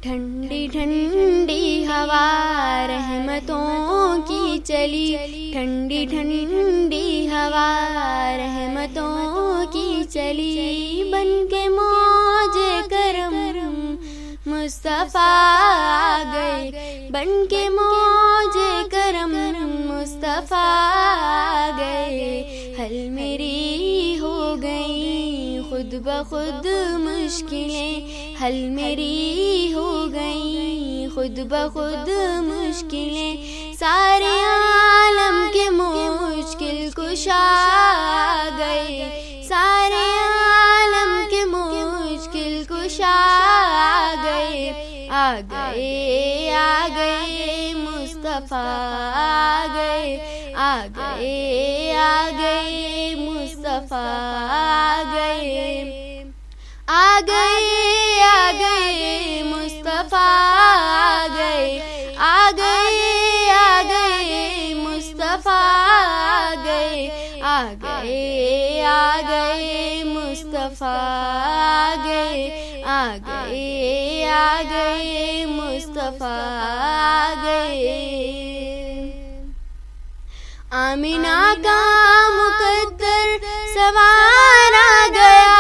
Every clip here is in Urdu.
ٹھنڈی ٹھنڈی ہوا رحمتوں کی چلی، ٹھنڈی ٹھنڈی ہوا رحمتوں کی چلی، بن کے موج کرم مصطفیٰ آ گئے، بن کے موج کرم مصطفیٰ آ گئے، حل میری ہو گئی خود بخود مشکلیں، حل میری ہو گئی خود بخود مشکلیں، سارے عالم کے مشکل کشا آ گئے، سارے عالم کے مشکل کشا آ گئے، آ گئے آ گئے مصطفیٰ آ گئے، آ گئے آ گئے مصطفیٰ آ گئے، آ گئے آ گئے مصطفیٰ آ گئے، آ گئے آ گئے مصطفیٰ آ گئے، آ گئے آ گئے مصطفیٰ آ گئے، آ گئے آ گئے مصطفیٰ آ گئے، آمینہ کا مقدر سوار آ گیا،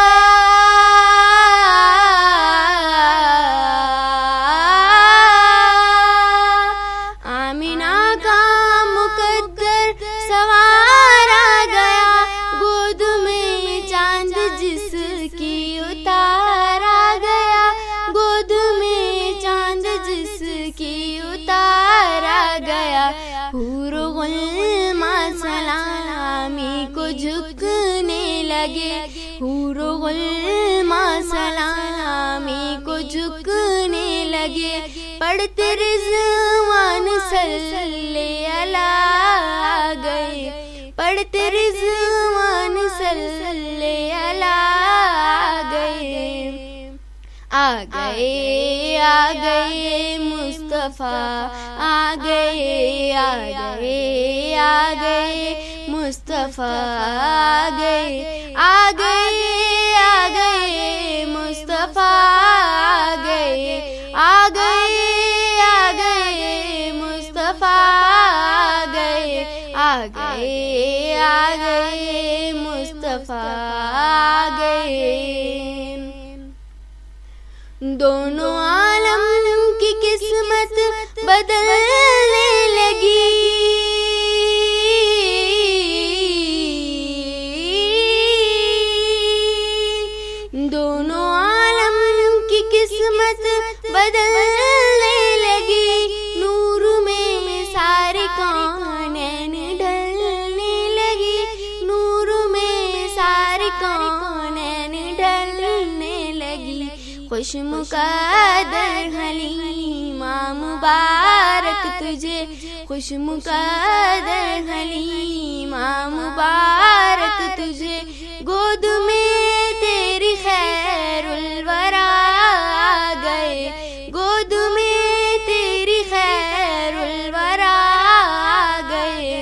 آمینہ کا مقدر سوار آ گیا، گود میں چاند جس کی اتار آ گیا، گود میں چاند جس کی اتار آ گیا، حور و غلمان سلامی کو جھکنے لگے، حور و غلمان سلامی کو جھکنے لگے، پڑھتے رضوان صلی اللہ گئے، پڑھتے رضوان صلی اللہ گئے، آ گئے آ گئے مصطفیٰ آ گئے، آ گئے آ گئے مصطفیٰ آ گئے، آ گئے آ گئے مصطفیٰ آ گئے، آ گئے آ گئے مصطفیٰ آ گئے، آ گئے آ گئے مصطفیٰ آ گئے، دونوں عالم کی قسمت بدلنے لگی، دونوں عالم کی قسمت بدلنے لگی، نور میں سارے کونین ڈھلنے لگی، نور میں سارے کونین ڈھلنے لگی، خوش مقدر حلیمہ مبارک تجھے، خوش مقدر حلیمہ مبارک تجھے، گود میں تیری خیر الورا آ گئے، گود میں تیری خیر الورا آ گئے،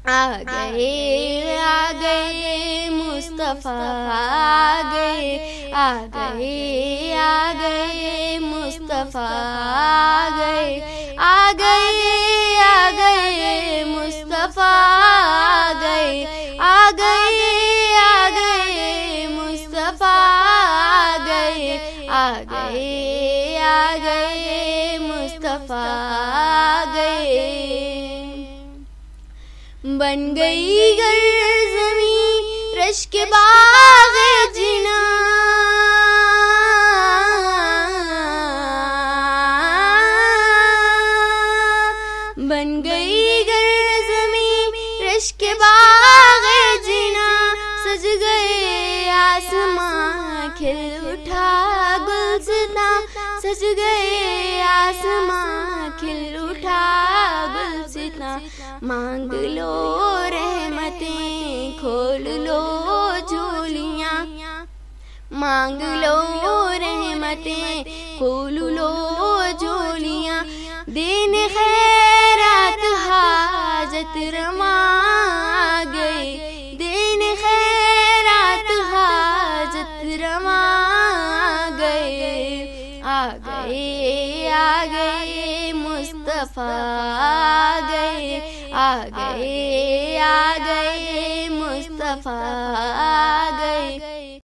آ گئے آ گئے مصطفیٰ آ گئے، آ گئے آ گئے مصطفیٰ آ گئے، آ گئے آ گئے مصطفیٰ آ گئے، آ گئے آ گئے مصطفیٰ آ گئے، آ گئے آ گئے مصطفیٰ آ گئے، بن گئی گر زمین رشک باغ جنا، بن گئی گر زمین رشک باغ جنا، سج گئے آسماں کھل اٹھا گلستاں، سج گئے آسماں کھل اٹھا گلستاں، مانگ لو رحمتیں کھول لو جھولیاں، مانگ لو رحمتیں کھول لو جھولیاں، دین خیرات حاجت رواں آ گئے، دین خیرات حاجت رواں آ گئے، آ گئے آ گئے مصطفیٰ آ گئے آ گئے آ گئے مصطفیٰ